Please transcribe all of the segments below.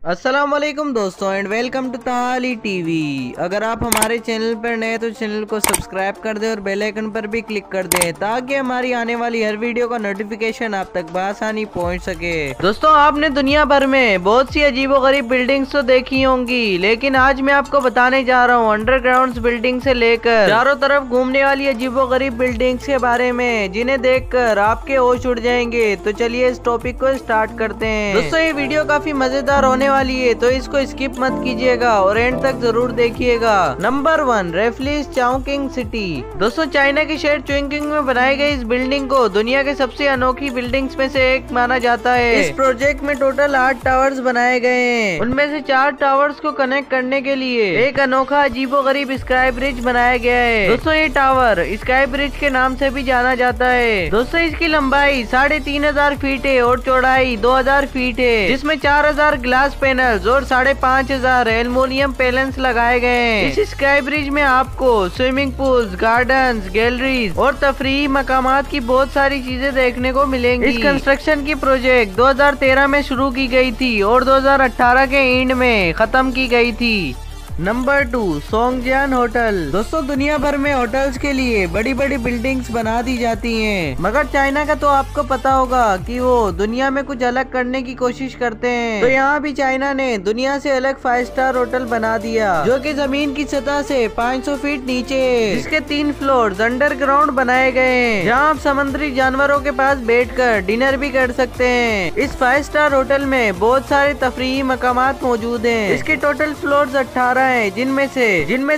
अस्सलाम वालेकुम दोस्तों एंड वेलकम टू ताली टीवी। अगर आप हमारे चैनल पर नए तो चैनल को सब्सक्राइब कर दें और बेल आइकन पर भी क्लिक कर दें ताकि हमारी आने वाली हर वीडियो का नोटिफिकेशन आप तक बआसानी पहुंच सके। दोस्तों, आपने दुनिया भर में बहुत सी अजीबोगरीब बिल्डिंग्स तो देखी होंगी, लेकिन आज मैं आपको बताने जा रहा हूँ अंडरग्राउंड बिल्डिंग से लेकर चारों तरफ घूमने वाली अजीबोगरीब बिल्डिंग्स के बारे में, जिन्हें देखकर आपके होश उड़ जाएंगे। तो चलिए इस टॉपिक को स्टार्ट करते हैं। दोस्तों, ये वीडियो काफी मजेदार होने वाली है, तो इसको स्किप मत कीजिएगा और एंड तक जरूर देखिएगा। Number 1, Raffles Chongqing city. दोस्तों, चाइना के शहर चुंगकिंग में बनाई गई इस बिल्डिंग को दुनिया के सबसे अनोखी बिल्डिंग्स में से एक माना जाता है। इस प्रोजेक्ट में टोटल 8 टावर्स बनाए गए हैं। उनमें से 4 टावर्स को कनेक्ट करने के लिए एक अनोखा अजीबोगरीब स्काई ब्रिज बनाया गया है। दोस्तों, ये टावर स्काई ब्रिज के नाम से भी जाना जाता है। दोस्तों, इसकी लंबाई 3500 फीट है और चौड़ाई 2000 फीट है, जिसमें 4000 ग्लास पैनल्स और 5500 एल्युमिनियम पैनल्स लगाए गए हैं। इस स्काई ब्रिज में आपको स्विमिंग पूल्स, गार्डन्स, गैलरीज और तफरीही मकामात की बहुत सारी चीजें देखने को मिलेंगी। इस कंस्ट्रक्शन की प्रोजेक्ट 2013 में शुरू की गई थी और 2018 के एंड में खत्म की गई थी। Number 2, Songjiang hotel. दोस्तों, दुनिया भर में होटल्स के लिए बड़ी बड़ी बिल्डिंग्स बना दी जाती हैं, मगर चाइना का तो आपको पता होगा कि वो दुनिया में कुछ अलग करने की कोशिश करते हैं। तो यहाँ भी चाइना ने दुनिया से अलग 5 स्टार होटल बना दिया, जो कि जमीन की सतह से 500 फीट नीचे है, जिसके 3 फ्लोर्स अंडरग्राउंड बनाए गए हैं, जहाँ आप समुद्री जानवरों के पास बैठकर डिनर भी कर सकते हैं। इस 5 स्टार होटल में बहुत सारे तफरीही मकामात मौजूद हैं। इसके टोटल फ्लोर्स 18 है, जिनमें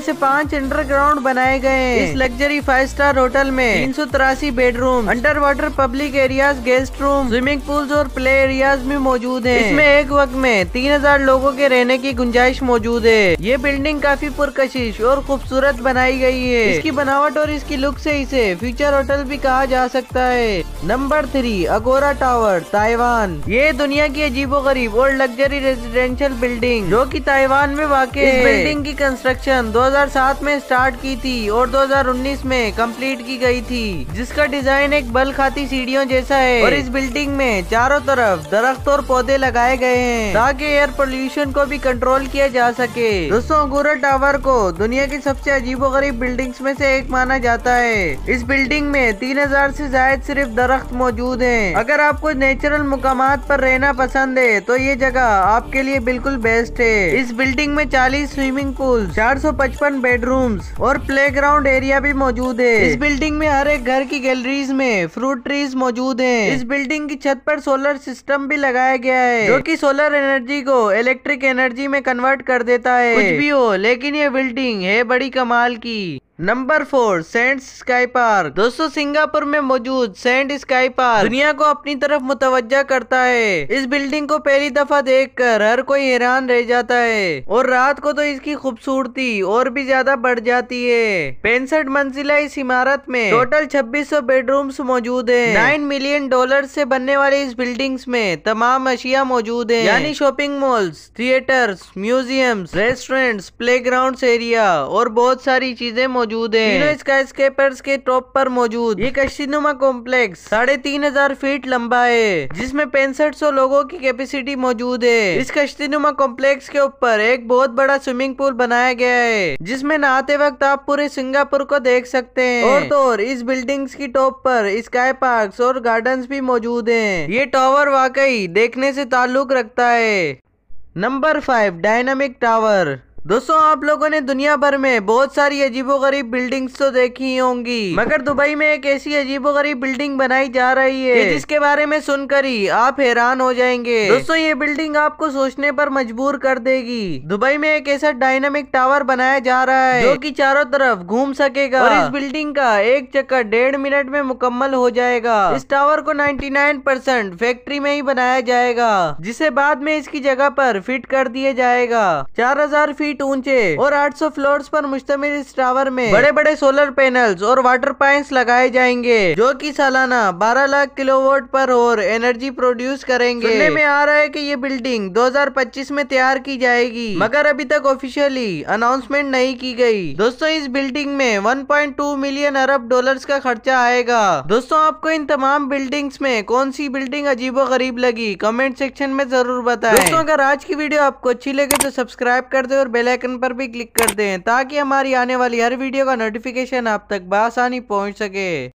से 5 अंडरग्राउंड बनाए गए हैं। इस लग्जरी 5 स्टार होटल में 383 bedroom, under water public areas, guest room, swimming pools और प्ले एरियाज भी मौजूद हैं। इसमें एक वक्त में 3000 लोगों के रहने की गुंजाइश मौजूद है। ये बिल्डिंग काफी पुरकशिश और खूबसूरत बनाई गई है। इसकी बनावट और इसकी लुक से इसे फ्यूचर होटल भी कहा जा सकता है। नंबर 3, अगोरा टावर, ताइवान। ये दुनिया की अजीबोगरीब और लग्जरी रेजिडेंशियल बिल्डिंग जो कि ताइवान में वाक़ है। बिल्डिंग की कंस्ट्रक्शन 2007 में स्टार्ट की थी और 2019 में कंप्लीट की गई थी, जिसका डिजाइन एक बल खाती सीढ़ियों जैसा है। और इस बिल्डिंग में चारों तरफ दरख्त और पौधे लगाए गए हैं ताकि एयर पोल्यूशन को भी कंट्रोल किया जा सके। दोस्तों, अगोरा टावर को दुनिया की सबसे अजीबोगरीब बिल्डिंग्स में से एक माना जाता है। इस बिल्डिंग में 3000 से ज्यादा सिर्फ दरख्त मौजूद हैं। अगर आपको नेचुरल मुकामात पर रहना पसंद है तो ये जगह आपके लिए बिल्कुल बेस्ट है। इस बिल्डिंग में 40 स्विमिंग पूल, 455 बेडरूम्स और प्लेग्राउंड एरिया भी मौजूद है। इस बिल्डिंग में हर एक घर की गैलरीज में फ्रूट ट्रीज मौजूद हैं। इस बिल्डिंग की छत पर सोलर सिस्टम भी लगाया गया है, जो कि सोलर एनर्जी को इलेक्ट्रिक एनर्जी में कन्वर्ट कर देता है। कुछ भी हो, लेकिन ये बिल्डिंग है बड़ी कमाल की। Number 4, Saint Sky Park. दोस्तों, सिंगापुर में मौजूद सेंट स्काई पार्क दुनिया को अपनी तरफ मुतवज्जा करता है। इस बिल्डिंग को पहली दफा देखकर हर कोई हैरान रह जाता है और रात को तो इसकी खूबसूरती और भी ज्यादा बढ़ जाती है। 65 मंजिला इस इमारत में टोटल 2600 बेडरूम्स मौजूद है। $9 मिलियन से बनने वाले इस बिल्डिंग्स में तमाम अशिया मौजूद है, यानी shopping malls, theatres, museums, restaurants, playgrounds area और बहुत सारी चीजें मौजूद है। तीनों स्काईस्केपर्स के टॉप पर मौजूद ये कश्तीनुमा कॉम्प्लेक्स 3500 फीट लंबा है, जिसमें 6500 लोगों की कैपेसिटी मौजूद है। इस कश्तीनुमा कॉम्प्लेक्स के ऊपर एक बहुत बड़ा स्विमिंग पूल बनाया गया है, जिसमें नहाते वक्त आप पूरे सिंगापुर को देख सकते हैं। और तो और इस बिल्डिंग्स की टॉप पर स्काई पार्क्स और गार्डन्स भी मौजूद हैं। ये टावर वाकई देखने से ताल्लुक रखता है। Number 5, dynamic tower. दोस्तों, आप लोगों ने दुनिया भर में बहुत सारी अजीबोगरीब बिल्डिंग्स तो देखी होंगी, मगर दुबई में एक ऐसी अजीबोगरीब बिल्डिंग बनाई जा रही है जिसके बारे में सुनकर ही आप हैरान हो जाएंगे। दोस्तों, ये बिल्डिंग आपको सोचने पर मजबूर कर देगी। दुबई में एक ऐसा डायनामिक टावर बनाया जा रहा है जो कि चारों तरफ घूम सकेगा और इस बिल्डिंग का एक चक्कर 1.5 मिनट में मुकम्मल हो जाएगा। इस टावर को 99% फैक्ट्री में ही बनाया जाएगा, जिसे बाद में इसकी जगह पर फिट कर दिया जाएगा। 4000 फीट फीट ऊंचे और 800 फ्लोर्स पर मुश्तमिल इस टावर में बड़े बड़े सोलर पैनल्स और वाटर पाइप्स लगाए जाएंगे, जो कि सालाना 12 लाख किलोवाट पर और एनर्जी प्रोड्यूस करेंगे। सुनने में आ रहा है कि ये बिल्डिंग 2025 में तैयार की जाएगी, मगर अभी तक ऑफिशियली अनाउंसमेंट नहीं की गई। दोस्तों, इस बिल्डिंग में 1.2 मिलियन अरब डॉलर्स का खर्चा आएगा। दोस्तों, आपको इन तमाम बिल्डिंग्स में कौन सी बिल्डिंग अजीबो गरीब लगी, कमेंट सेक्शन में जरूर बताएं। दोस्तों, अगर आज की वीडियो आपको अच्छी लगे तो सब्सक्राइब कर दें और बेल आइकन पर भी क्लिक कर दें, ताकि हमारी आने वाली हर वीडियो का नोटिफिकेशन आप तक बआसानी पहुंच सके।